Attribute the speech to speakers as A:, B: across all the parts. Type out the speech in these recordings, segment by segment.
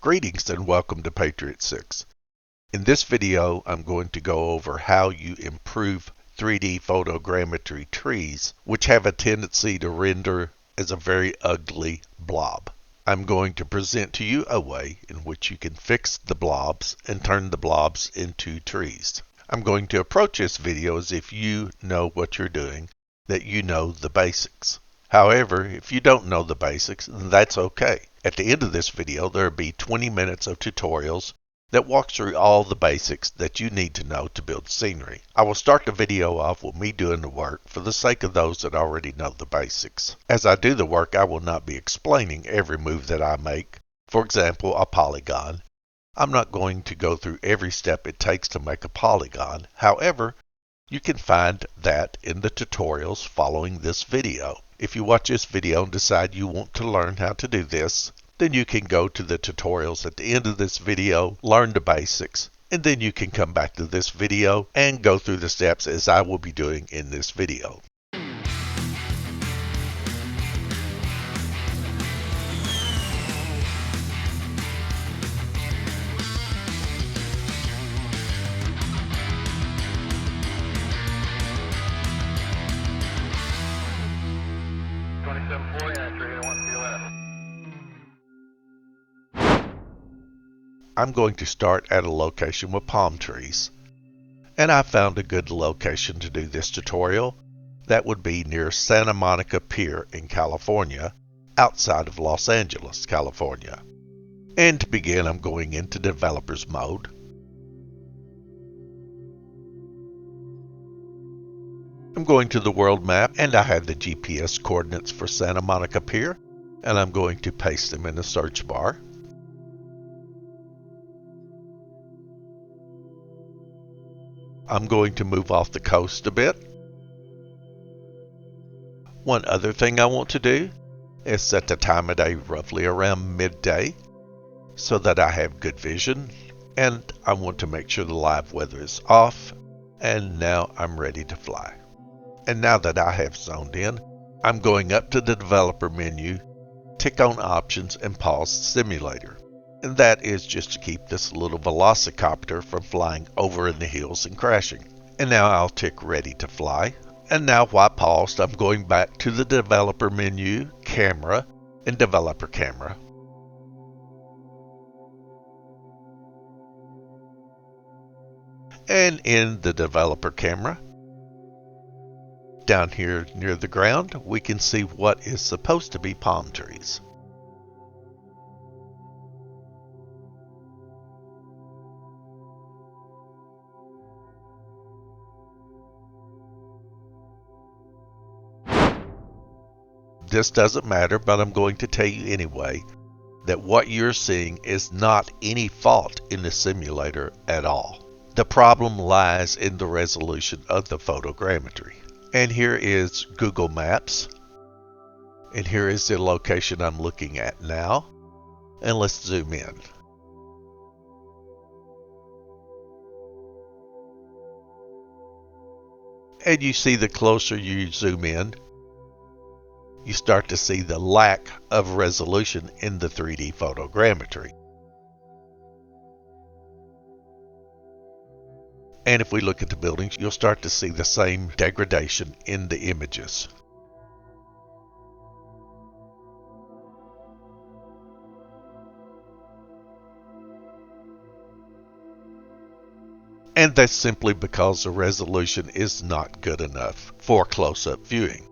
A: Greetings and welcome to Patriot 6. In this video, I'm going to go over how you improve 3D photogrammetry trees, which have a tendency to render as a very ugly blob. I'm going to present to you a way in which you can fix the blobs and turn the blobs into trees. I'm going to approach this video as if you know what you're doing, that you know the basics. However, if you don't know the basics, that's okay. At the end of this video, there will be 20 minutes of tutorials that walk through all the basics that you need to know to build scenery. I will start the video off with me doing the work for the sake of those that already know the basics. As I do the work, I will not be explaining every move that I make. For example, a polygon. I'm not going to go through every step it takes to make a polygon. However, you can find that in the tutorials following this video. If you watch this video and decide you want to learn how to do this, then you can go to the tutorials at the end of this video, learn the basics, and then you can come back to this video and go through the steps as I will be doing in this video. I'm going to start at a location with palm trees, and I found a good location to do this tutorial. That would be near Santa Monica Pier in California, outside of Los Angeles, California. And to begin, I'm going into developers mode. I'm going to the world map, and I have the GPS coordinates for Santa Monica Pier, and I'm going to paste them in the search bar. I'm going to move off the coast a bit. One other thing I want to do is set the time of day roughly around midday so that I have good vision, and I want to make sure the live weather is off, and now I'm ready to fly. And now that I have zoned in, I'm going up to the developer menu, tick on options, and pause the simulator. And that is just to keep this little velociraptor from flying over in the hills and crashing. And now I'll tick ready to fly. And now while paused, I'm going back to the developer menu, camera, and developer camera. And in the developer camera, down here near the ground, we can see what is supposed to be palm trees. This doesn't matter, but I'm going to tell you anyway that what you're seeing is not any fault in the simulator at all. The problem lies in the resolution of the photogrammetry. And here is Google Maps. And here is the location I'm looking at now. And let's zoom in. And you see the closer you zoom in, you start to see the lack of resolution in the 3D photogrammetry. And if we look at the buildings, you'll start to see the same degradation in the images. And that's simply because the resolution is not good enough for close-up viewing.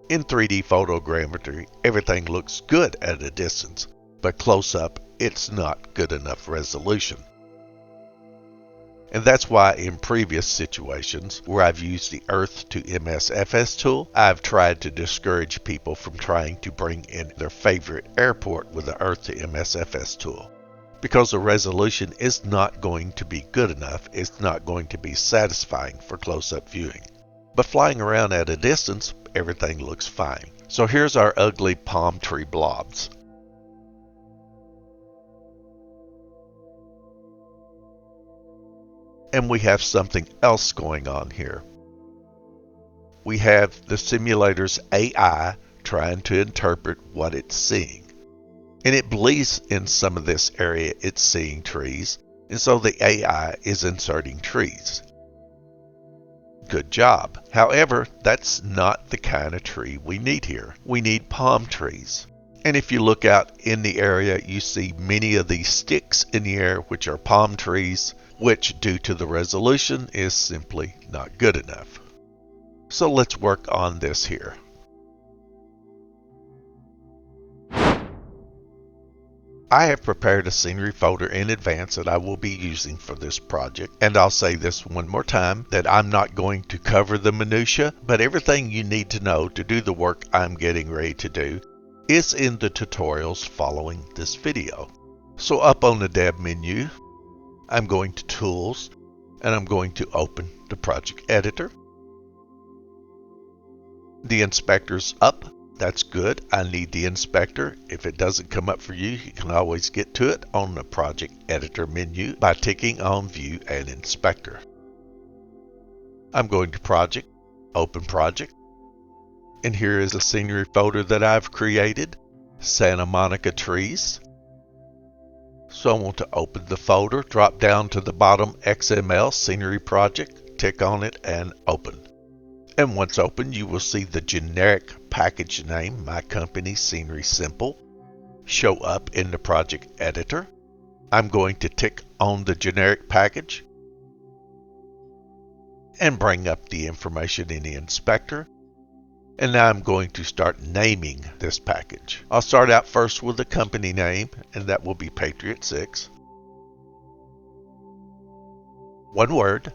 A: In 3D photogrammetry, everything looks good at a distance, but close up, it's not good enough resolution. And that's why in previous situations where I've used the Earth to MSFS tool, I've tried to discourage people from trying to bring in their favorite airport with the Earth to MSFS tool. Because the resolution is not going to be good enough, it's not going to be satisfying for close-up viewing. But flying around at a distance, everything looks fine. So here's our ugly palm tree blobs. And we have something else going on here. We have the simulator's AI trying to interpret what it's seeing. And it believes in some of this area it's seeing trees, and so the AI is inserting trees. Good job. However, that's not the kind of tree we need here. We need palm trees. And if you look out in the area, you see many of these sticks in the air, which are palm trees, which due to the resolution is simply not good enough. So let's work on this here. I have prepared a scenery folder in advance that I will be using for this project, and I'll say this one more time that I'm not going to cover the minutia, but everything you need to know to do the work I'm getting ready to do is in the tutorials following this video. So up on the Dev menu, I'm going to Tools, and I'm going to open the project editor. The inspector's up. That's good. I need the inspector. If it doesn't come up for you, you can always get to it on the project editor menu by ticking on View and Inspector. I'm going to Project, Open Project, and here is a scenery folder that I've created, Santa Monica Trees. So I want to open the folder, drop down to the bottom XML Scenery Project, tick on it and open. And once open, you will see the generic package name, My Company Scenery Simple, show up in the project editor. I'm going to tick on the generic package and bring up the information in the inspector. And now I'm going to start naming this package. I'll start out first with the company name, and that will be Patriot 6. One word.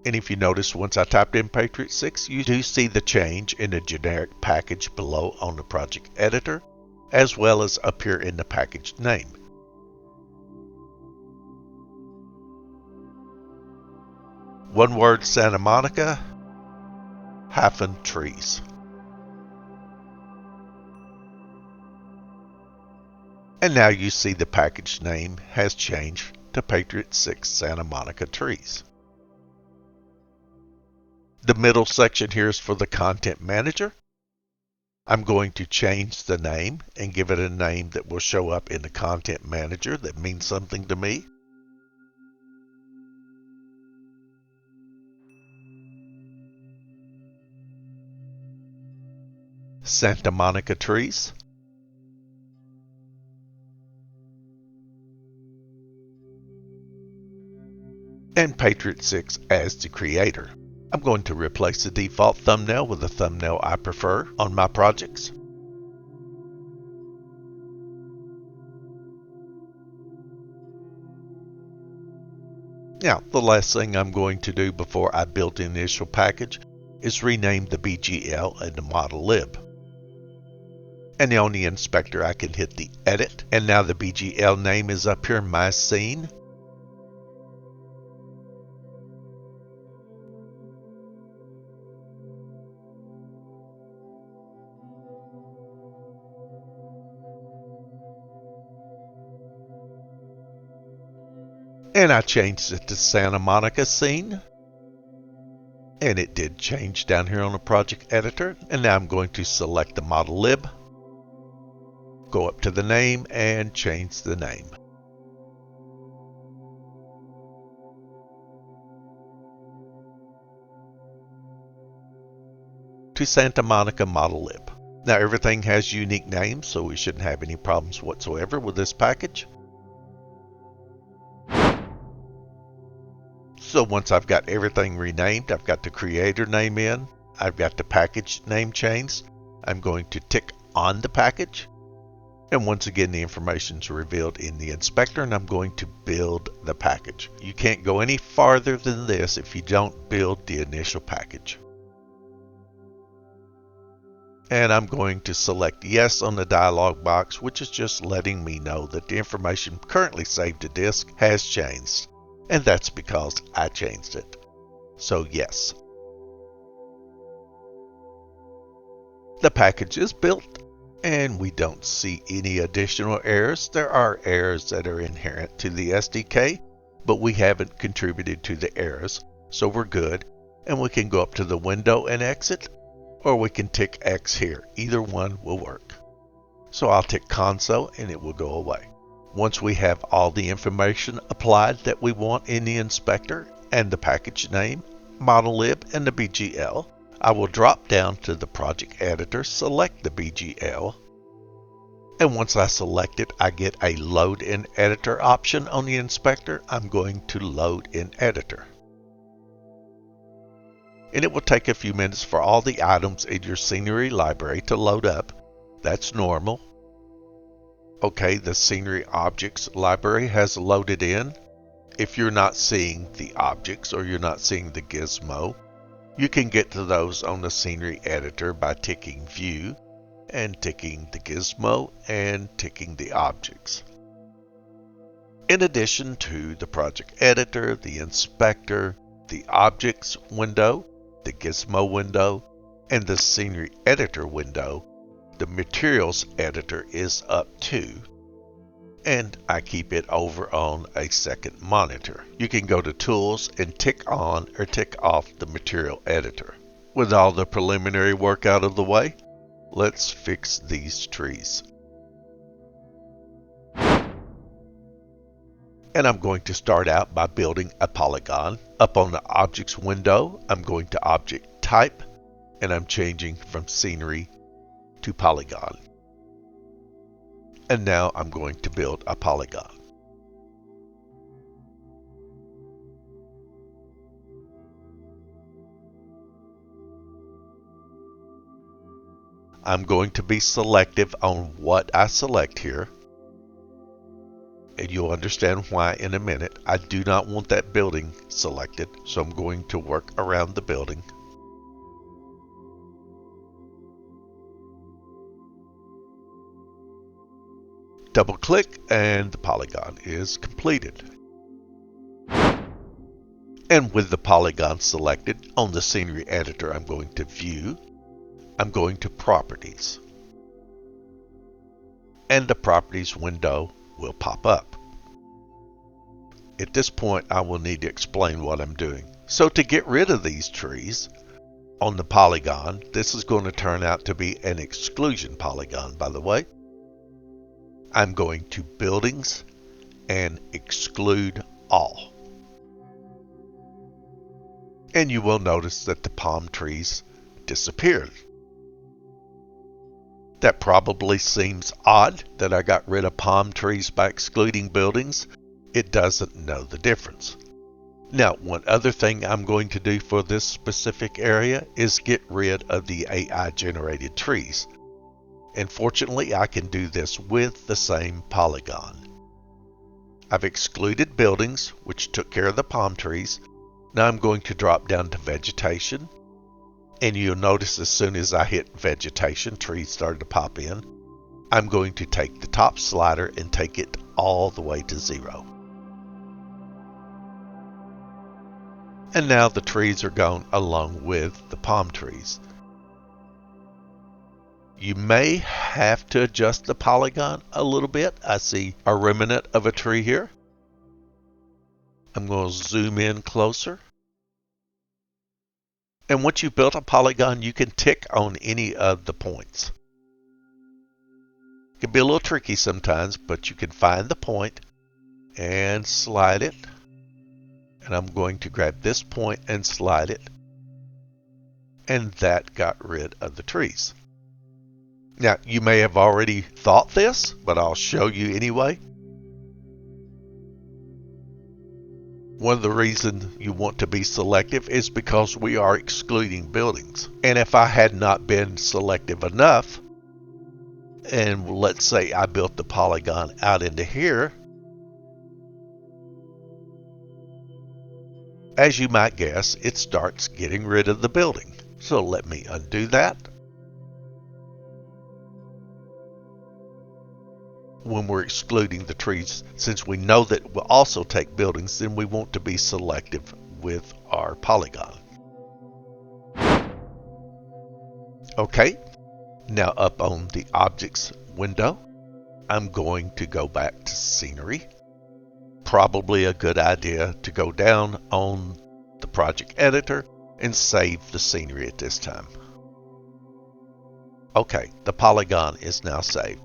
A: And if you notice, once I typed in Patriot 6, you do see the change in the generic package below on the project editor, as well as up here in the package name. One word Santa Monica, - trees. And now you see the package name has changed to Patriot 6 Santa Monica Trees. The middle section here is for the content manager. I'm going to change the name and give it a name that will show up in the content manager that means something to me. Santa Monica Trees. And Patriot 6 as the creator. I'm going to replace the default thumbnail with the thumbnail I prefer on my projects. Now, the last thing I'm going to do before I build the initial package is rename the BGL and the ModelLib. And on the inspector, I can hit the edit. And now the BGL name is up here, My Scene. And I changed it to Santa Monica Scene. And it did change down here on the project editor. And now I'm going to select the ModelLib. Go up to the name and change the name. To Santa Monica ModelLib. Now everything has unique names, so we shouldn't have any problems whatsoever with this package. So once I've got everything renamed, I've got the creator name in, I've got the package name changed, I'm going to tick on the package. And once again, the information is revealed in the inspector, and I'm going to build the package. You can't go any farther than this if you don't build the initial package. And I'm going to select yes on the dialog box, which is just letting me know that the information currently saved to disk has changed. And that's because I changed it. So yes. The package is built, and we don't see any additional errors. There are errors that are inherent to the SDK, but we haven't contributed to the errors. so we're good. And we can go up to the window and exit, or we can tick X here. Either one will work. So I'll tick console and it will go away. Once we have all the information applied that we want in the inspector and the package name, ModelLib, and the BGL, I will drop down to the project editor, select the BGL, and once I select it, I get a load in editor option on the inspector. I'm going to load in editor. And it will take a few minutes for all the items in your scenery library to load up. That's normal. Okay, the scenery objects library has loaded in. If you're not seeing the objects or you're not seeing the gizmo, you can get to those on the scenery editor by ticking view and ticking the gizmo and ticking the objects. In addition to the project editor, the inspector, the objects window, the gizmo window, and the scenery editor window, the materials editor is up too, and I keep it over on a second monitor. You can go to tools and tick on or tick off the material editor. With all the preliminary work out of the way, let's fix these trees. And I'm going to start out by building a polygon. Up on the objects window, I'm going to object type, and I'm changing from scenery to polygon. And now I'm going to build a polygon. I'm going to be selective on what I select here, and you'll understand why in a minute. I do not want that building selected, so I'm going to work around the building. Double click and the polygon is completed. And with the polygon selected, on the scenery editor I'm going to view, I'm going to properties, and the properties window will pop up. At this point I will need to explain what I'm doing. So to get rid of these trees on the polygon, this is going to turn out to be an exclusion polygon, by the way. I'm going to buildings and exclude all. And you will notice that the palm trees disappeared. That probably seems odd that I got rid of palm trees by excluding buildings. It doesn't know the difference. Now, one other thing I'm going to do for this specific area is get rid of the AI generated trees. And fortunately, I can do this with the same polygon. I've excluded buildings, which took care of the palm trees. Now I'm going to drop down to vegetation. And you'll notice as soon as I hit vegetation, trees started to pop in. I'm going to take the top slider and take it all the way to 0. And now the trees are gone along with the palm trees. You may have to adjust the polygon a little bit. I see a remnant of a tree here. I'm going to zoom in closer. And once you've built a polygon, you can tick on any of the points. It can be a little tricky sometimes, but you can find the point and slide it. And I'm going to grab this point and slide it. And that got rid of the trees. Now, you may have already thought this, but I'll show you anyway. One of the reasons you want to be selective is because we are excluding buildings. And if I had not been selective enough, and let's say I built the polygon out into here, as you might guess, it starts getting rid of the building. So let me undo that. When we're excluding the trees, since we know that we'll also take buildings, then we want to be selective with our polygon. Okay, now up on the objects window, I'm going to go back to scenery. Probably a good idea to go down on the project editor and save the scenery at this time. Okay, the polygon is now saved.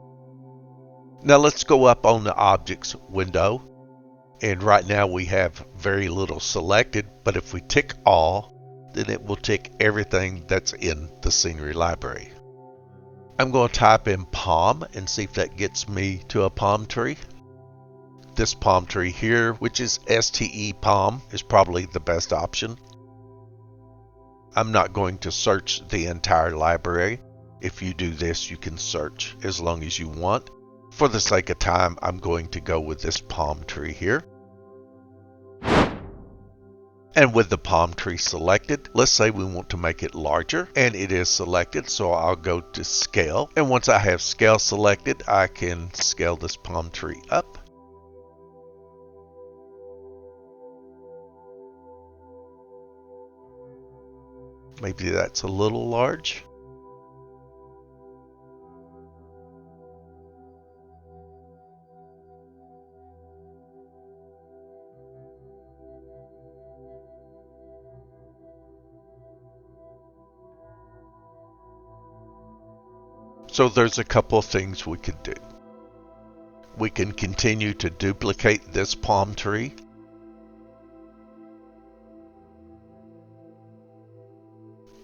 A: Now let's go up on the Objects window, and right now we have very little selected, but if we tick all, then it will tick everything that's in the scenery library. I'm going to type in palm and see if that gets me to a palm tree. This palm tree here, which is STE palm, is probably the best option. I'm not going to search the entire library. If you do this, you can search as long as you want. For the sake of time, I'm going to go with this palm tree here. And with the palm tree selected, let's say we want to make it larger, and it is selected, so I'll go to scale. And once I have scale selected, I can scale this palm tree up. Maybe that's a little large. So there's a couple of things we could do. We can continue to duplicate this palm tree.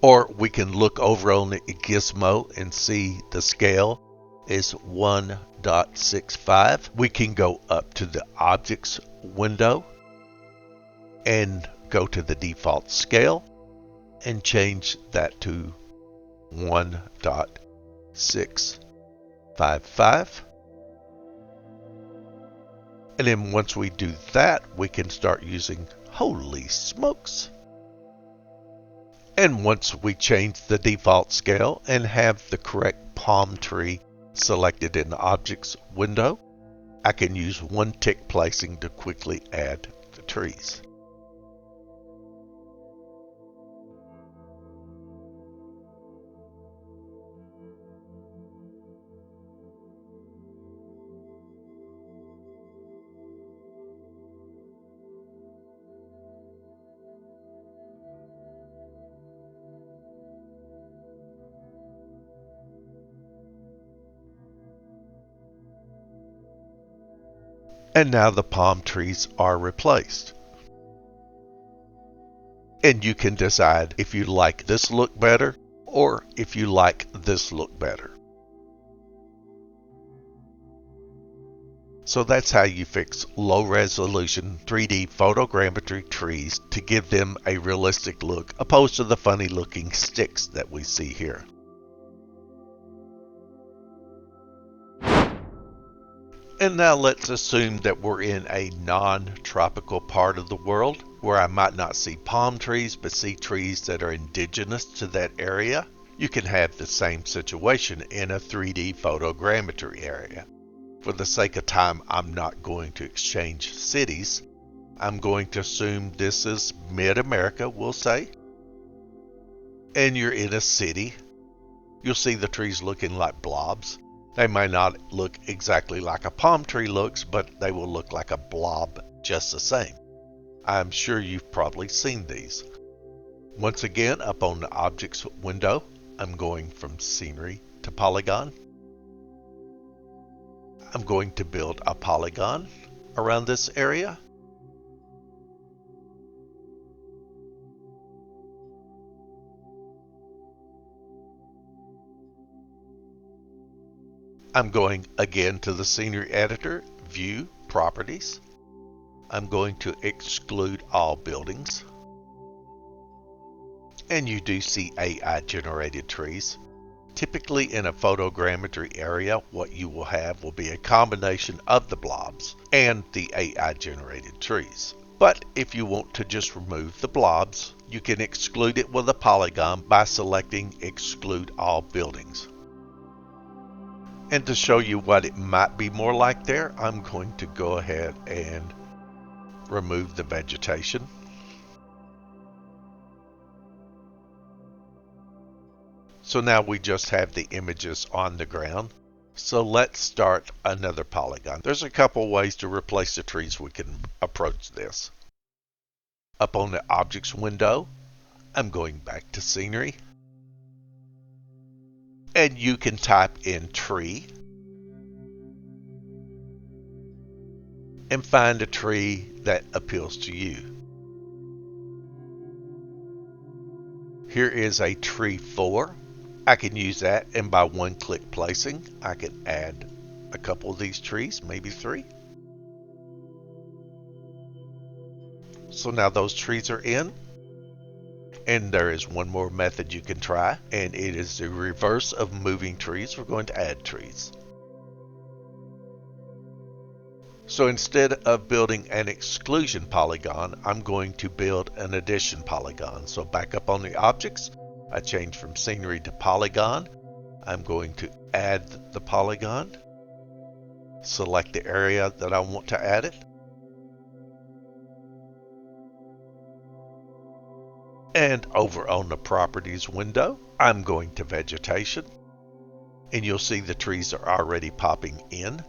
A: Or we can look over on the gizmo and see the scale is 1.65. We can go up to the Objects window and go to the default scale and change that to 1.655. And then once we do that, we can start using, holy smokes. And once we change the default scale and have the correct palm tree selected in the Objects window, I can use one tick placing to quickly add the trees. And now the palm trees are replaced. And you can decide if you like this look better or if you like this look better. So that's how you fix low resolution 3D photogrammetry trees to give them a realistic look opposed to the funny looking sticks that we see here. And now let's assume that we're in a non-tropical part of the world where I might not see palm trees but see trees that are indigenous to that area. You can have the same situation in a 3D photogrammetry area. For the sake of time, I'm not going to exchange cities. I'm going to assume this is mid-America, we'll say. And you're in a city. You'll see the trees looking like blobs. They may not look exactly like a palm tree looks, but they will look like a blob just the same. I'm sure you've probably seen these. Once again, up on the Objects window, I'm going from Scenery to Polygon. I'm going to build a polygon around this area. I'm going again to the Scenery Editor, View, Properties. I'm going to exclude all buildings. And you do see AI generated trees. Typically in a photogrammetry area, what you will have will be a combination of the blobs and the AI generated trees. But if you want to just remove the blobs, you can exclude it with a polygon by selecting Exclude All Buildings. And to show you what it might be more like there, I'm going to go ahead and remove the vegetation. So now we just have the images on the ground. So let's start another polygon. There's a couple ways to replace the trees we can approach this. Up on the Objects window, I'm going back to Scenery. And you can type in Tree and find a tree that appeals to you. Here is a tree 4. I can use that, and by one-click placing, I can add a couple of these trees, maybe 3. So now those trees are in. And there is one more method you can try, and it is the reverse of moving trees. We're going to add trees. So instead of building an exclusion polygon, I'm going to build an addition polygon. So back up on the objects, I change from scenery to polygon. I'm going to add the polygon, select the area that I want to add it, and over on the properties window, I'm going to vegetation, and you'll see the trees are already popping in.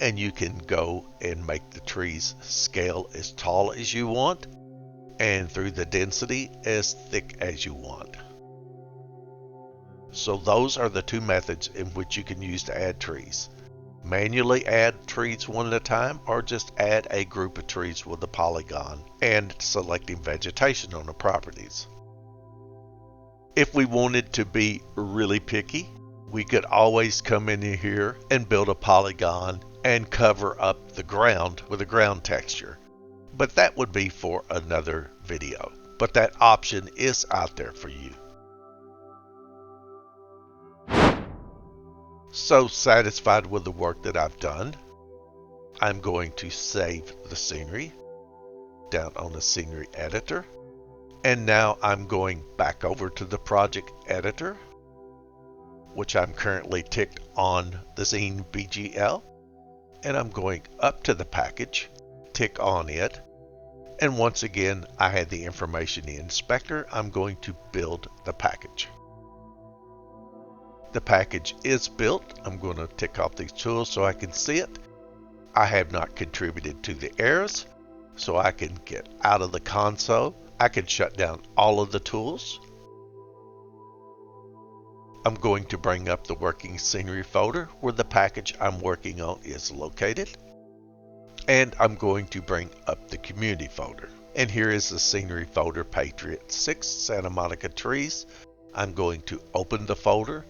A: And you can go and make the trees scale as tall as you want, and through the density as thick as you want. So those are the 2 methods in which you can use to add trees. Manually add trees one at a time, or just add a group of trees with a polygon and selecting vegetation on the properties. If we wanted to be really picky, we could always come in here and build a polygon and cover up the ground with a ground texture. But that would be for another video. But that option is out there for you. So satisfied with the work that I've done, I'm going to save the scenery down on the scenery editor. And now I'm going back over to the project editor, which I'm currently ticked on the scene BGL. And I'm going up to the package, tick on it, and once again I had the information in the inspector. I'm going to build the package. The package is built. I'm going to tick off these tools so I can see it. I have not contributed to the errors, so I can get out of the console. I can shut down all of the tools. I'm going to bring up the working scenery folder where the package I'm working on is located. And I'm going to bring up the community folder. And here is the scenery folder, Patriot 6 Santa Monica Trees. I'm going to open the folder.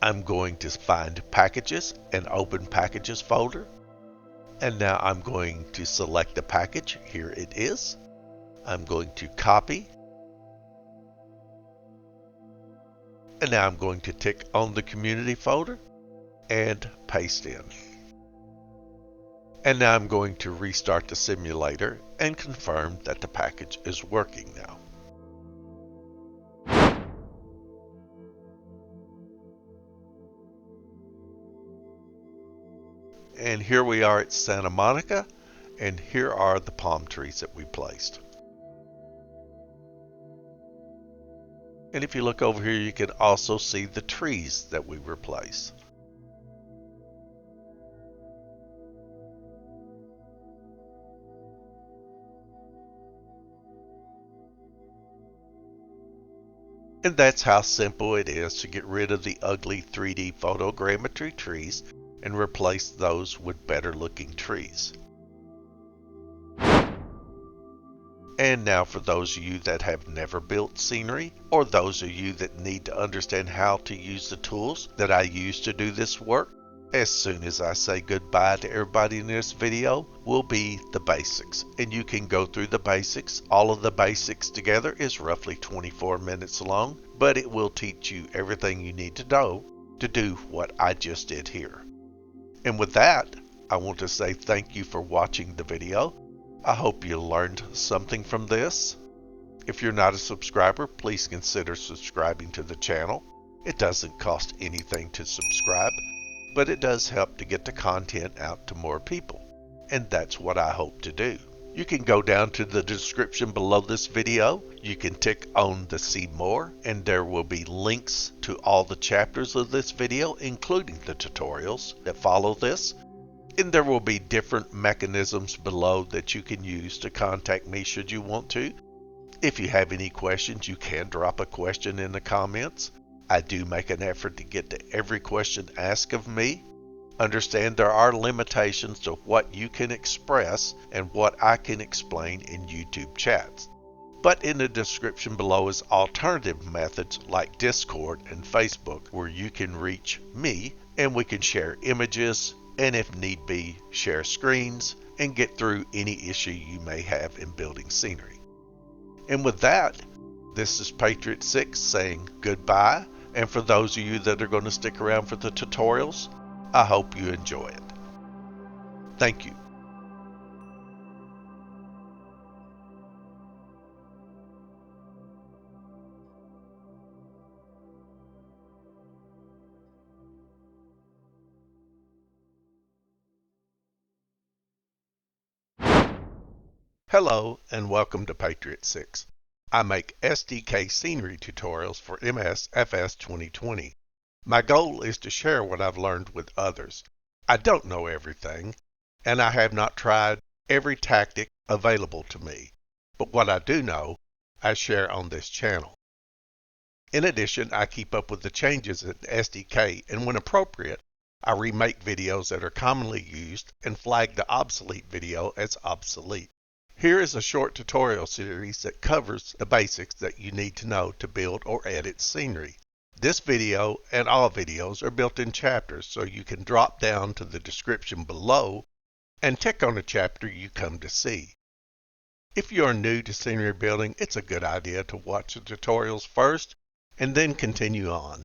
A: I'm going to find packages and open packages folder. And now I'm going to select the package. Here it is. I'm going to copy. And now I'm going to tick on the community folder and paste in. And now I'm going to restart the simulator and confirm that the package is working now. And here we are at Santa Monica, and here are the palm trees that we placed. And if you look over here, you can also see the trees that we replaced. And that's how simple it is to get rid of the ugly 3D photogrammetry trees and replace those with better looking trees. And now for those of you that have never built scenery, or those of you that need to understand how to use the tools that I use to do this work, as soon as I say goodbye to everybody in this video will be the basics. And you can go through the basics. All of the basics together is roughly 24 minutes long, but it will teach you everything you need to know to do what I just did here. And with that, I want to say thank you for watching the video. I hope you learned something from this. If you're not a subscriber, please consider subscribing to the channel. It doesn't cost anything to subscribe, but it does help to get the content out to more people. And that's what I hope to do. You can go down to the description below this video. You can tick on the see more, and there will be links to all the chapters of this video, including the tutorials that follow this. And there will be different mechanisms below that you can use to contact me should you want to. If you have any questions, you can drop a question in the comments. I do make an effort to get to every question asked of me. Understand there are limitations to what you can express and what I can explain in YouTube chats. But in the description below is alternative methods like Discord and Facebook where you can reach me and we can share images and if need be share screens and get through any issue you may have in building scenery. And with that, this is Patriot Six saying goodbye, and for those of you that are going to stick around for the tutorials, I hope you enjoy it. Thank you. Hello and welcome to Patriot Six. I make SDK scenery tutorials for MSFS 2020. My goal is to share what I've learned with others. I don't know everything, and I have not tried every tactic available to me, but what I do know, I share on this channel. In addition, I keep up with the changes in SDK, and when appropriate, I remake videos that are commonly used and flag the obsolete video as obsolete. Here is a short tutorial series that covers the basics that you need to know to build or edit scenery. This video and all videos are built in chapters, so you can drop down to the description below and tick on a chapter you come to see. If you are new to scenery building, it's a good idea to watch the tutorials first and then continue on.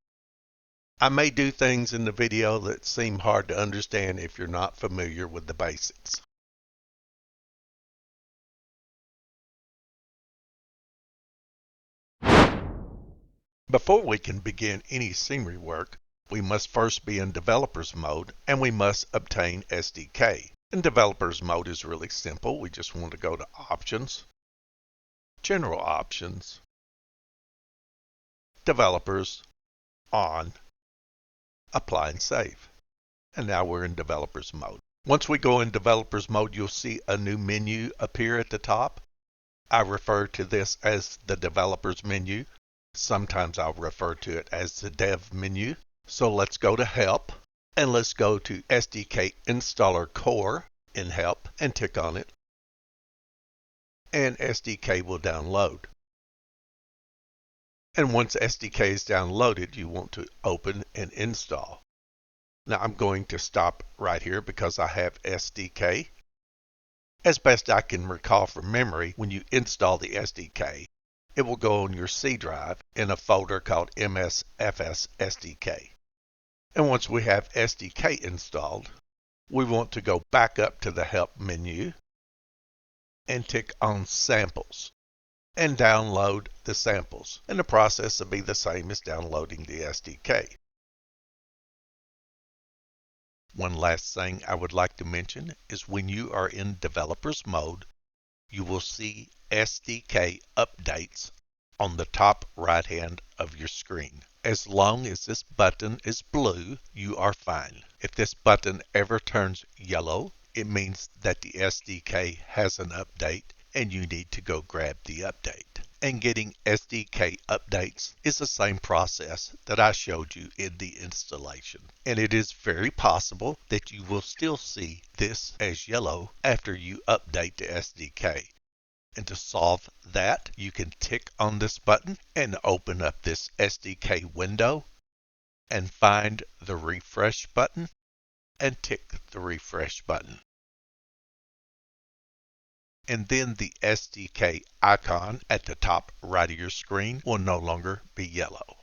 A: I may do things in the video that seem hard to understand if you're not familiar with the basics. Before we can begin any scenery work, we must first be in developer's mode and we must obtain SDK. In developer's mode is really simple. We just want to go to Options, General Options, Developers, On, Apply and Save. And now we're in developer's mode. Once we go in developer's mode, you'll see a new menu appear at the top. I refer to this as the developer's menu. Sometimes I'll refer to it as the dev menu. So let's go to Help and let's go to SDK Installer Core in Help and tick on it. And SDK will download. And once SDK is downloaded, you want to open and install. Now I'm going to stop right here because I have SDK. As best I can recall from memory, when you install the SDK, it will go on your C drive in a folder called MSFS SDK. And once we have SDK installed, we want to go back up to the Help menu and tick on Samples and download the samples. And the process will be the same as downloading the SDK. One last thing I would like to mention is when you are in developer's mode, you will see SDK updates on the top right hand of your screen. As long as this button is blue, you are fine. If this button ever turns yellow, it means that the SDK has an update and you need to go grab the update. And getting SDK updates is the same process that I showed you in the installation. And it is very possible that you will still see this as yellow after you update the SDK. And to solve that, you can tick on this button and open up this SDK window and find the refresh button and tick the refresh button. And then the SDK icon at the top right of your screen will no longer be yellow.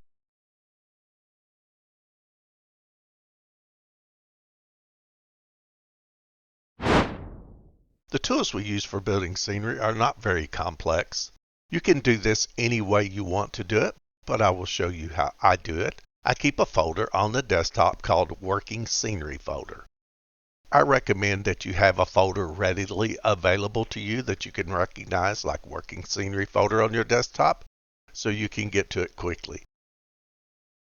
A: The tools we use for building scenery are not very complex. You can do this any way you want to do it, but I will show you how I do it. I keep a folder on the desktop called Working Scenery Folder. I recommend that you have a folder readily available to you that you can recognize, like Working Scenery Folder on your desktop, so you can get to it quickly.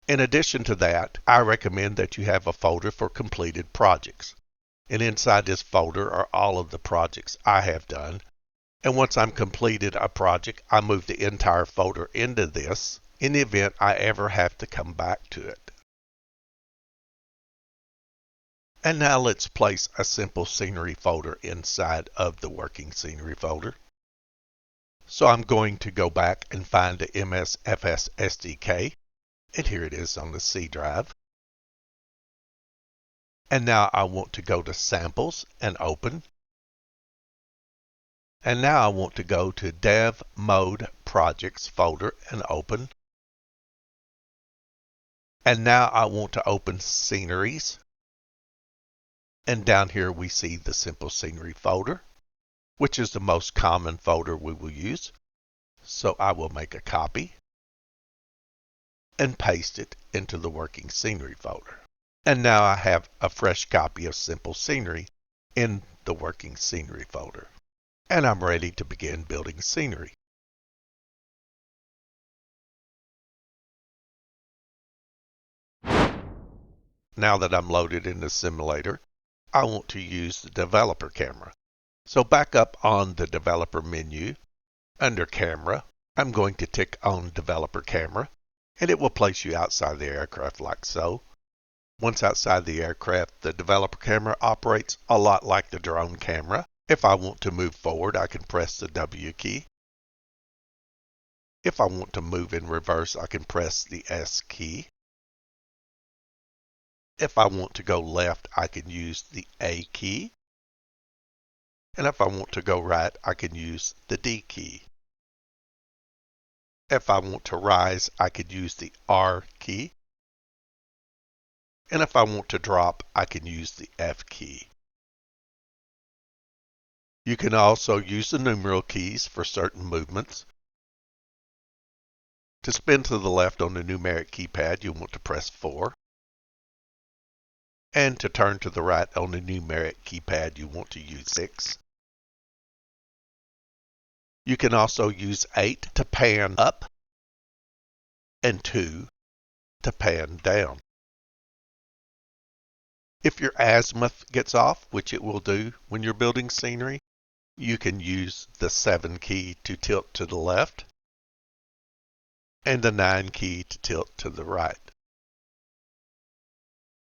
A: In addition to that, I recommend that you have a folder for completed projects. And inside this folder are all of the projects I have done. And once I'm completed a project, I move the entire folder into this in the event I ever have to come back to it. And now let's place a simple scenery folder inside of the working scenery folder. So I'm going to go back and find the MSFS SDK, and here it is on the C drive. And now I want to go to Samples and Open. And now I want to go to Dev Mode Projects folder and open. And now I want to open Sceneries. And down here we see the Simple Scenery folder, which is the most common folder we will use. So I will make a copy and paste it into the Working Scenery folder. And now I have a fresh copy of Simple Scenery in the Working Scenery folder. And I'm ready to begin building scenery. Now that I'm loaded in the simulator, I want to use the developer camera. So back up on the developer menu, under camera, I'm going to tick on developer camera, and it will place you outside the aircraft like so. Once outside the aircraft, the developer camera operates a lot like the drone camera. If I want to move forward, I can press the W key. If I want to move in reverse, I can press the S key. If I want to go left, I can use the A key. And if I want to go right, I can use the D key. If I want to rise, I could use the R key. And if I want to drop, I can use the F key. You can also use the numeral keys for certain movements. To spin to the left on the numeric keypad, you want to press 4. And to turn to the right on the numeric keypad, you want to use 6. You can also use 8 to pan up and 2 to pan down. If your azimuth gets off, which it will do when you're building scenery, you can use the 7 key to tilt to the left and the 9 key to tilt to the right.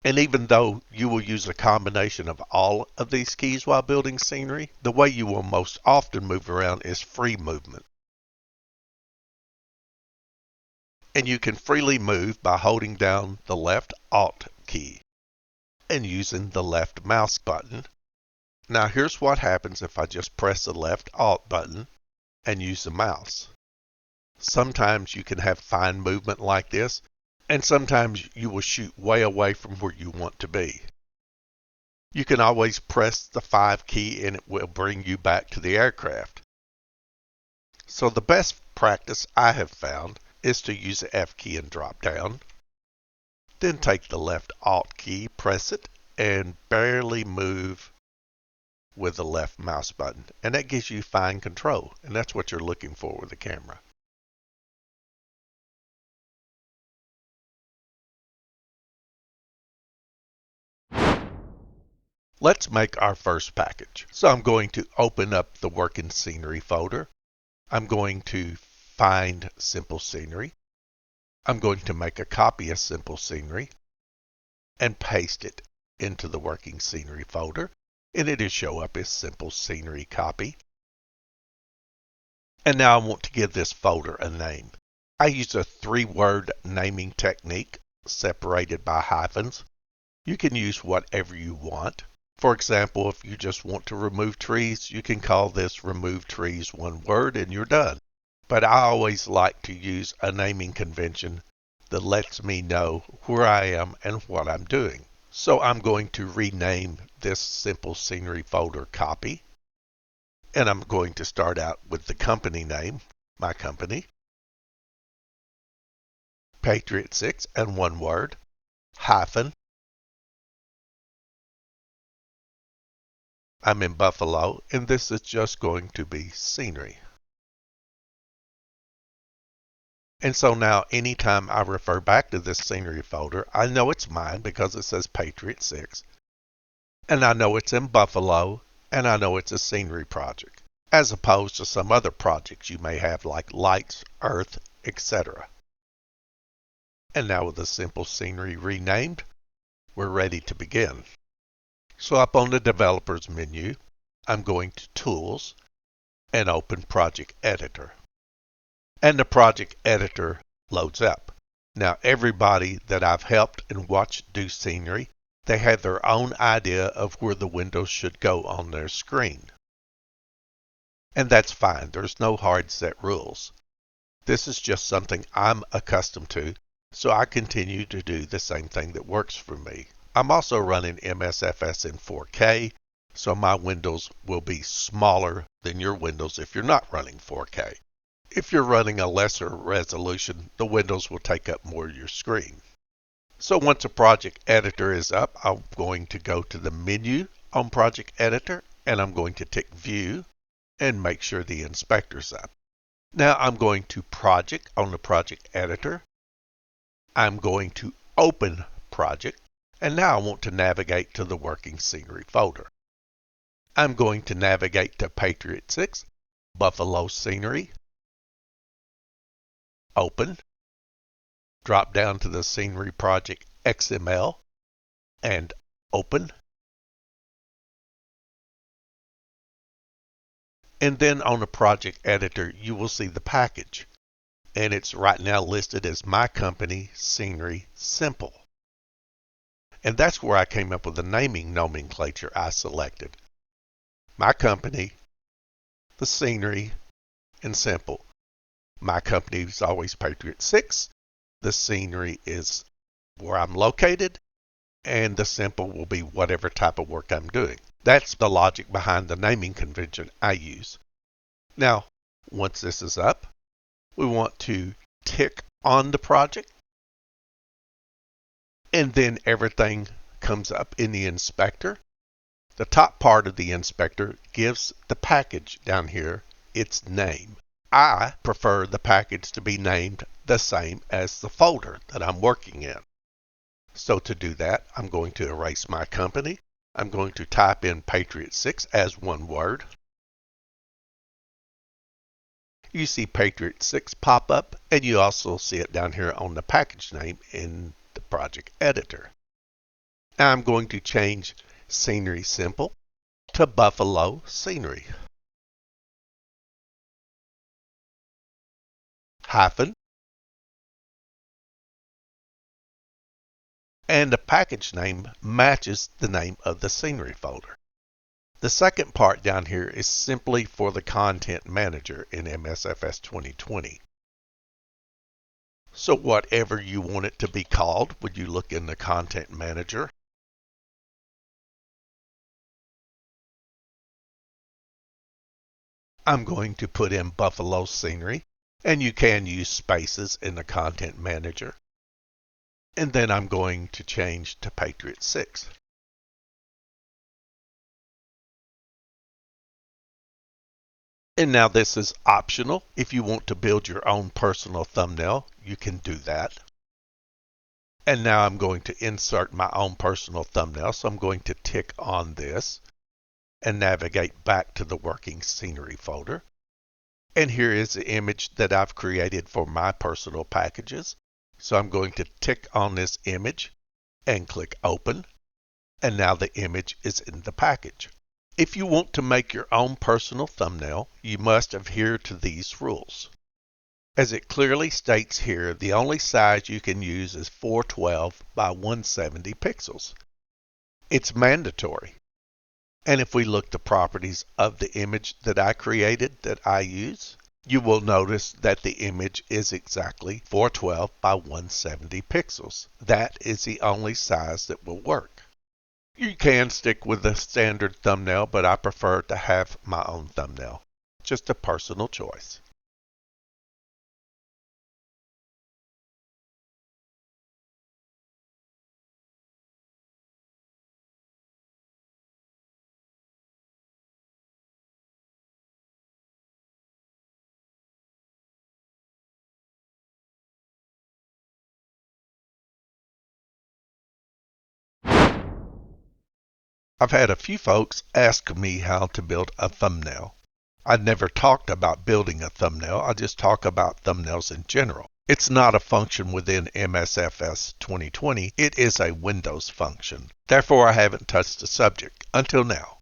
A: And even though you will use a combination of all of these keys while building scenery, the way you will most often move around is free movement. And you can freely move by holding down the left Alt key and using the left mouse button. Now here's what happens if I just press the left Alt button and use the mouse. Sometimes you can have fine movement like this, and sometimes you will shoot way away from where you want to be. You can always press the 5 key and it will bring you back to the aircraft. So the best practice I have found is to use the F key and drop down. Then take the left Alt key, press it, and barely move with the left mouse button. And that gives you fine control, and that's what you're looking for with the camera. Let's make our first package. So I'm going to open up the Working Scenery folder. I'm going to find Simple Scenery. I'm going to make a copy of Simple Scenery and paste it into the Working Scenery folder, and it'll show up as Simple Scenery Copy. And now I want to give this folder a name. I use a 3-word naming technique separated by hyphens. You can use whatever you want. For example, if you just want to remove trees, you can call this Remove Trees 1 word and you're done. But I always like to use a naming convention that lets me know where I am and what I'm doing. So I'm going to rename this Simple Scenery folder Copy. And I'm going to start out with the company name, my company, Patriot 6 and 1 word, hyphen. I'm in Buffalo, and this is just going to be scenery. And so now anytime I refer back to this scenery folder, I know it's mine because it says Patriot 6. and I know it's in Buffalo, and I know it's a scenery project, as opposed to some other projects you may have like lights, earth, etc. And now with the simple scenery renamed, we're ready to begin. So up on the Developers menu, I'm going to Tools and open Project Editor. And the Project Editor loads up. Now everybody that I've helped and watched do scenery, they have their own idea of where the windows should go on their screen. And that's fine, there's no hard set rules. This is just something I'm accustomed to, so I continue to do the same thing that works for me. I'm also running MSFS in 4K, so my windows will be smaller than your windows if you're not running 4K. If you're running a lesser resolution, the windows will take up more of your screen. So once a project editor is up, I'm going to go to the menu on Project Editor, and I'm going to tick View and make sure the inspector's up. Now I'm going to Project on the Project Editor. I'm going to Open Project, and now I want to navigate to the Working Scenery folder. I'm going to navigate to Patriot 6, Buffalo Scenery, Open, drop down to the Scenery Project XML, and Open. And then on the Project Editor, you will see the package. And it's right now listed as My Company Scenery Simple. And that's where I came up with the naming nomenclature I selected. My company, the scenery, and simple. My company is always Patriot 6. The scenery is where I'm located, and the simple will be whatever type of work I'm doing. That's the logic behind the naming convention I use. Now, once this is up, we want to tick on the project, and then everything comes up in the inspector. The top part of the inspector gives the package down here its name. I prefer the package to be named the same as the folder that I'm working in. So to do that, I'm going to erase my company. I'm going to type in Patriot 6 as one word. You see Patriot 6 pop up, and you also see it down here on the package name in the project editor. Now I'm going to change Scenery Simple to Buffalo Scenery. Hyphen. And the package name matches the name of the scenery folder. The second part down here is simply for the content manager in MSFS 2020. So whatever you want it to be called, when you look in the content manager, I'm going to put in Buffalo Scenery, and you can use spaces in the content manager. And then I'm going to change to Patriot 6. And now this is optional. If you want to build your own personal thumbnail, you can do that. And now I'm going to insert my own personal thumbnail. So I'm going to tick on this and navigate back to the working scenery folder. And here is the image that I've created for my personal packages. So I'm going to tick on this image and click open. And now the image is in the package. If you want to make your own personal thumbnail, you must adhere to these rules. As it clearly states here, the only size you can use is 412 by 170 pixels. It's mandatory. And if we look the properties of the image that I created that I use, you will notice that the image is exactly 412 by 170 pixels. That is the only size that will work. You can stick with the standard thumbnail, but I prefer to have my own thumbnail. Just a personal choice. I've had a few folks ask me how to build a thumbnail. I've never talked about building a thumbnail, I just talk about thumbnails in general. It's not a function within MSFS 2020, it is a Windows function. Therefore, I haven't touched the subject until now.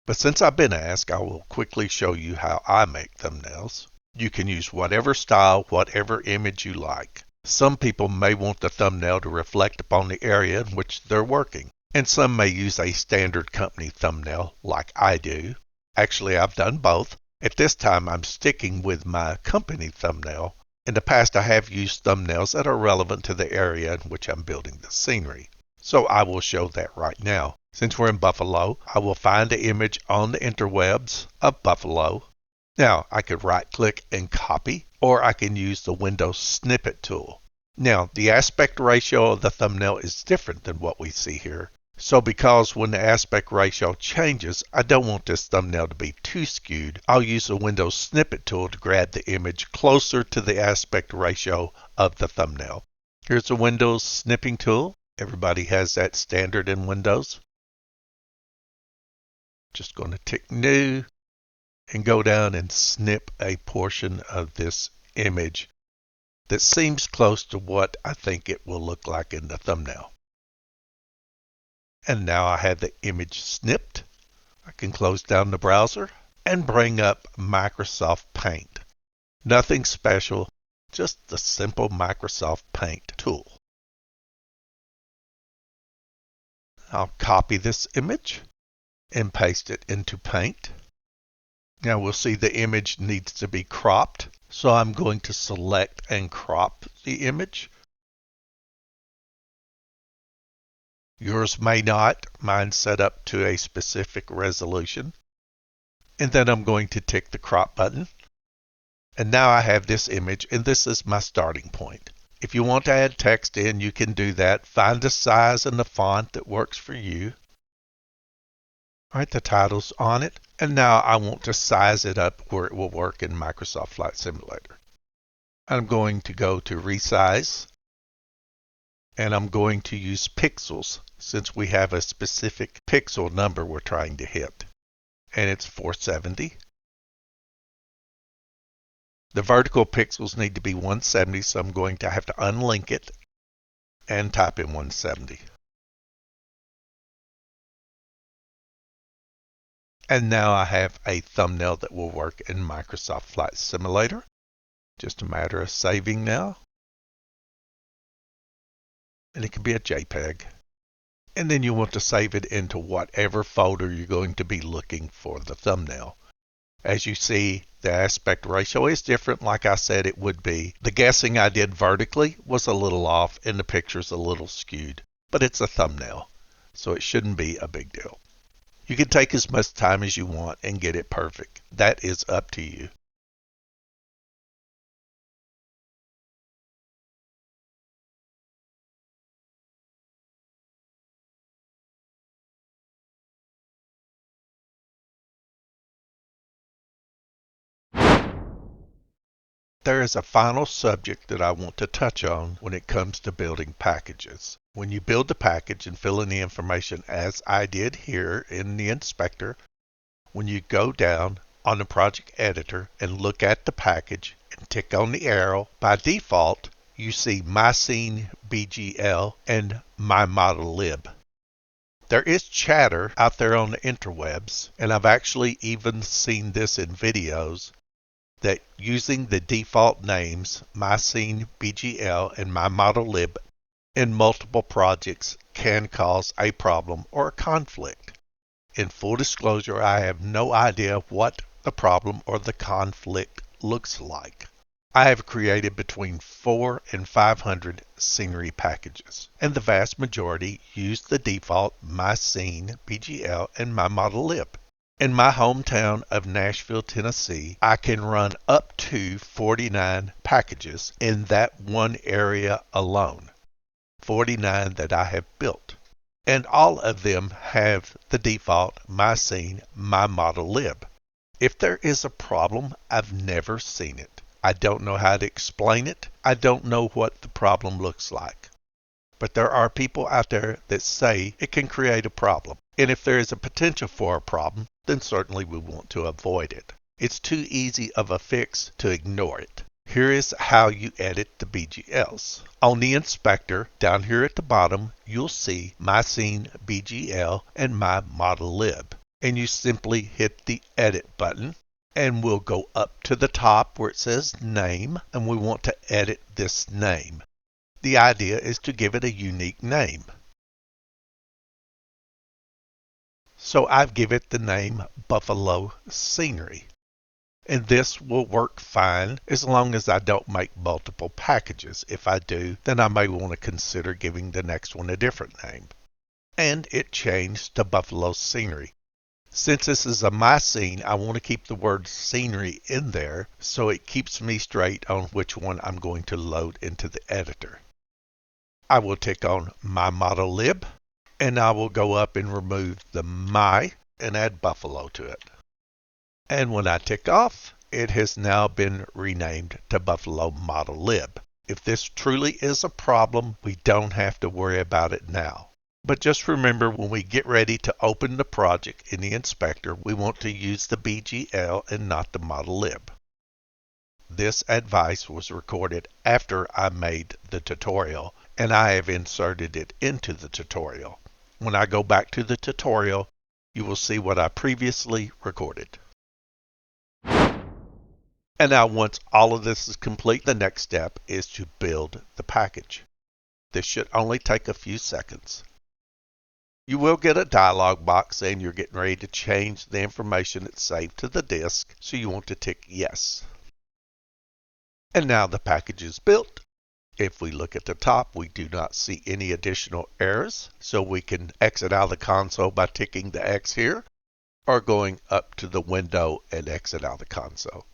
A: But since I've been asked, I will quickly show you how I make thumbnails. You can use whatever style, whatever image you like. Some people may want the thumbnail to reflect upon the area in which they're working, and some may use a standard company thumbnail like I do. Actually, I've done both. At this time, I'm sticking with my company thumbnail. In the past, I have used thumbnails that are relevant to the area in which I'm building the scenery. So I will show that right now. Since we're in Buffalo, I will find the image on the interwebs of Buffalo. Now, I could right-click and copy, or I can use the Windows Snippet tool. Now, the aspect ratio of the thumbnail is different than what we see here. So because when the aspect ratio changes, I don't want this thumbnail to be too skewed, I'll use the Windows Snippet tool to grab the image closer to the aspect ratio of the thumbnail. Here's the Windows Snipping tool. Everybody has that standard in Windows. Just going to tick New and go down and snip a portion of this image that seems close to what I think it will look like in the thumbnail. And now I have the image snipped. I can close down the browser and bring up Microsoft Paint. Nothing special, just the simple Microsoft Paint tool. I'll copy this image and paste it into Paint. Now we'll see the image needs to be cropped, so I'm going to select and crop the image. Yours may not. Mine's set up to a specific resolution. And then I'm going to tick the crop button. And now I have this image, and this is my starting point. If you want to add text in, you can do that. Find the size and the font that works for you. All right, the title's on it. And now I want to size it up where it will work in Microsoft Flight Simulator. I'm going to go to Resize. And I'm going to use pixels since we have a specific pixel number we're trying to hit. And it's 470. The vertical pixels need to be 170, so I'm going to have to unlink it and type in 170. And now I have a thumbnail that will work in Microsoft Flight Simulator. Just a matter of saving now. And it can be a JPEG. And then you want to save it into whatever folder you're going to be looking for the thumbnail. As you see, the aspect ratio is different like I said it would be. The guessing I did vertically was a little off and the picture's a little skewed. But it's a thumbnail, so it shouldn't be a big deal. You can take as much time as you want and get it perfect. That is up to you. There is a final subject that I want to touch on when it comes to building packages. When you build the package and fill in the information as I did here in the inspector, when you go down on the project editor and look at the package and tick on the arrow, by default you see My Scene BGL and My ModelLib. There is chatter out there on the interwebs, and I've actually even seen this in videos, that using the default names My Scene BGL and My ModelLib in multiple projects can cause a problem or a conflict. In full disclosure, I have no idea what the problem or the conflict looks like. I have created between 400 and 500 scenery packages, and the vast majority use the default My Scene BGL and My ModelLib. In my hometown of Nashville, Tennessee, I can run up to 49 packages in that one area alone. 49 that I have built. And all of them have the default My Scene, My ModelLib. If there is a problem, I've never seen it. I don't know how to explain it. I don't know what the problem looks like. But there are people out there that say it can create a problem. And if there is a potential for a problem, then certainly we want to avoid it. It's too easy of a fix to ignore it. Here is how you edit the BGLs. On the inspector, down here at the bottom, you'll see My Scene BGL and My ModelLib. And you simply hit the Edit button, and we'll go up to the top where it says Name, and we want to edit this name. The idea is to give it a unique name. So I've given it the name Buffalo Scenery. And this will work fine as long as I don't make multiple packages. If I do, then I may want to consider giving the next one a different name. And it changed to Buffalo Scenery. Since this is a My Scene, I want to keep the word scenery in there so it keeps me straight on which one I'm going to load into the editor. I will tick on My ModelLib, and I will go up and remove the My and add Buffalo to it. And when I tick off, it has now been renamed to Buffalo ModelLib. If this truly is a problem, we don't have to worry about it now. But just remember, when we get ready to open the project in the inspector, we want to use the BGL and not the ModelLib. This advice was recorded after I made the tutorial, and I have inserted it into the tutorial. When I go back to the tutorial, you will see what I previously recorded. And now once all of this is complete, the next step is to build the package. This should only take a few seconds. You will get a dialog box saying you're getting ready to change the information that's saved to the disk, so you want to tick yes. And now the package is built. If we look at the top, we do not see any additional errors, so we can exit out of the console by ticking the X here, or going up to the window and exit out of the console.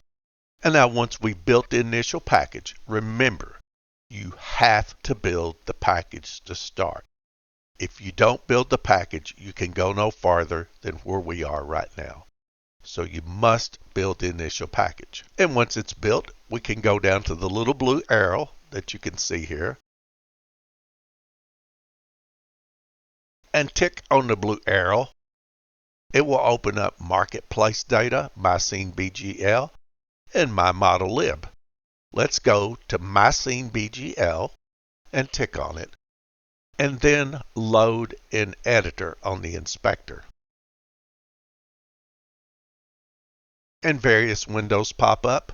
A: And now once we've built the initial package, remember, you have to build the package to start. If you don't build the package, you can go no farther than where we are right now. So you must build the initial package. And once it's built, we can go down to the little blue arrow that you can see here and tick on the blue arrow. It will open up Marketplace Data, My Scene BGL, and My ModelLib. Let's go to My Scene BGL and tick on it, and then load in Editor on the inspector. And various windows pop up.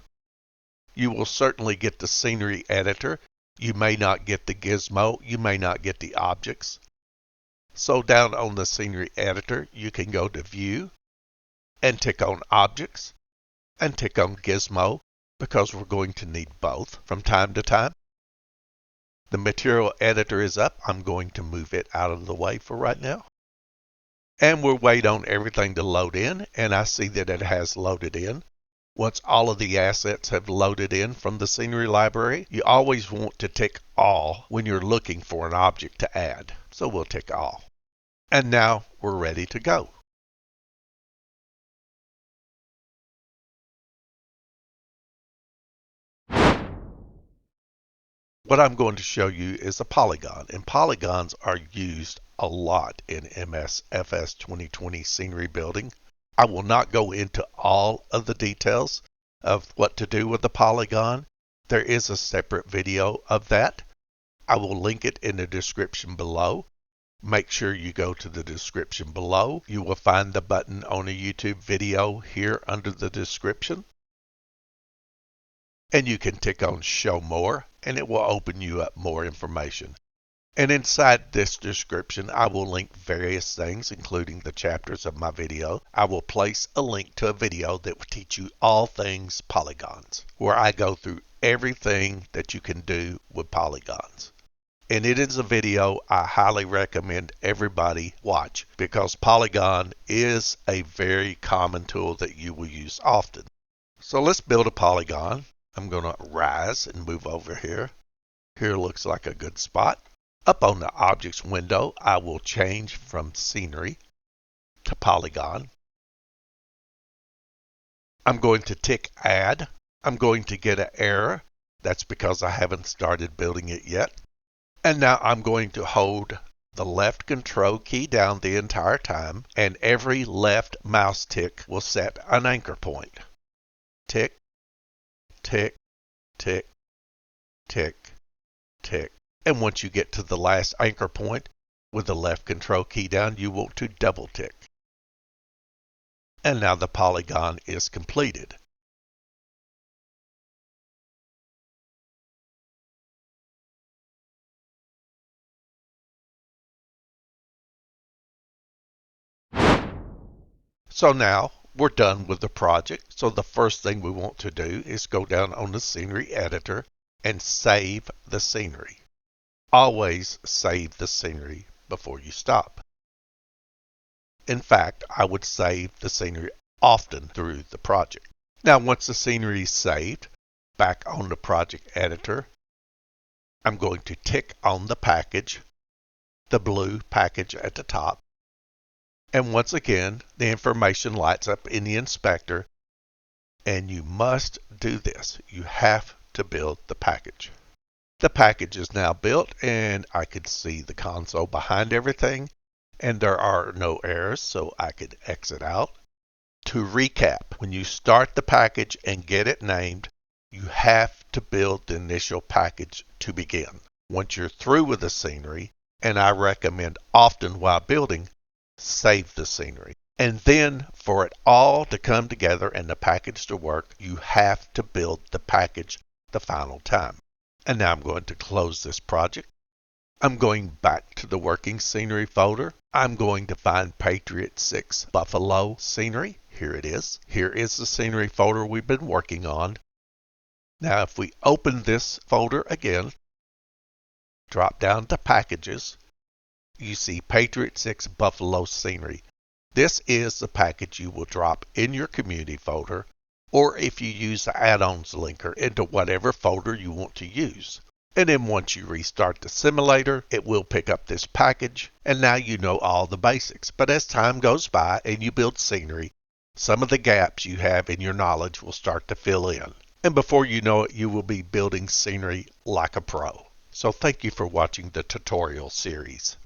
A: You will certainly get the Scenery Editor. You may not get the gizmo. You may not get the objects. So down on the Scenery Editor, you can go to View and tick on Objects and tick on Gizmo, because we're going to need both from time to time. The Material Editor is up. I'm going to move it out of the way for right now. And we'll wait on everything to load in, and I see that it has loaded in. Once all of the assets have loaded in from the scenery library, you always want to tick All when you're looking for an object to add. So we'll tick All. And now we're ready to go. What I'm going to show you is a polygon, and polygons are used a lot in MSFS 2020 scenery building. I will not go into all of the details of what to do with the polygon. There is a separate video of that. I will link it in the description below. Make sure you go to the description below. You will find the button on a YouTube video here under the description. And you can tick on Show More, and it will open you up more information. And inside this description, I will link various things, including the chapters of my video. I will place a link to a video that will teach you all things polygons, where I go through everything that you can do with polygons. And it is a video I highly recommend everybody watch, because Polygon is a very common tool that you will use often. So let's build a polygon. I'm going to rise and move over here. Here looks like a good spot. Up on the Objects window, I will change from Scenery to Polygon. I'm going to tick Add. I'm going to get an error. That's because I haven't started building it yet. And now I'm going to hold the left control key down the entire time, and every left mouse tick will set an anchor point. Tick, tick, tick, tick, tick. And once you get to the last anchor point, with the left control key down, you want to double tick. And now the polygon is completed. So now we're done with the project. So the first thing we want to do is go down on the scenery editor and save the scenery. Always save the scenery before you stop. In fact, I would save the scenery often through the project. Now, once the scenery is saved, back on the project editor, I'm going to tick on the package, the blue package at the top. And once again, the information lights up in the inspector, and you must do this. You have to build the package. The package is now built, and I could see the console behind everything, and there are no errors, so I could exit out. To recap, when you start the package and get it named, you have to build the initial package to begin. Once you're through with the scenery, and I recommend often while building, save the scenery. And then for it all to come together and the package to work, you have to build the package the final time. And now I'm going to close this project. I'm going back to the working scenery folder. I'm going to find Patriot 6 Buffalo scenery. Here it is. Here is the scenery folder we've been working on. Now if we open this folder again, drop down to packages, you see Patriot 6 Buffalo scenery. This is the package you will drop in your community folder, or if you use the add-ons linker into whatever folder you want to use. And then once you restart the simulator, it will pick up this package, and now you know all the basics. But as time goes by and you build scenery, some of the gaps you have in your knowledge will start to fill in. And before you know it, you will be building scenery like a pro. So thank you for watching the tutorial series.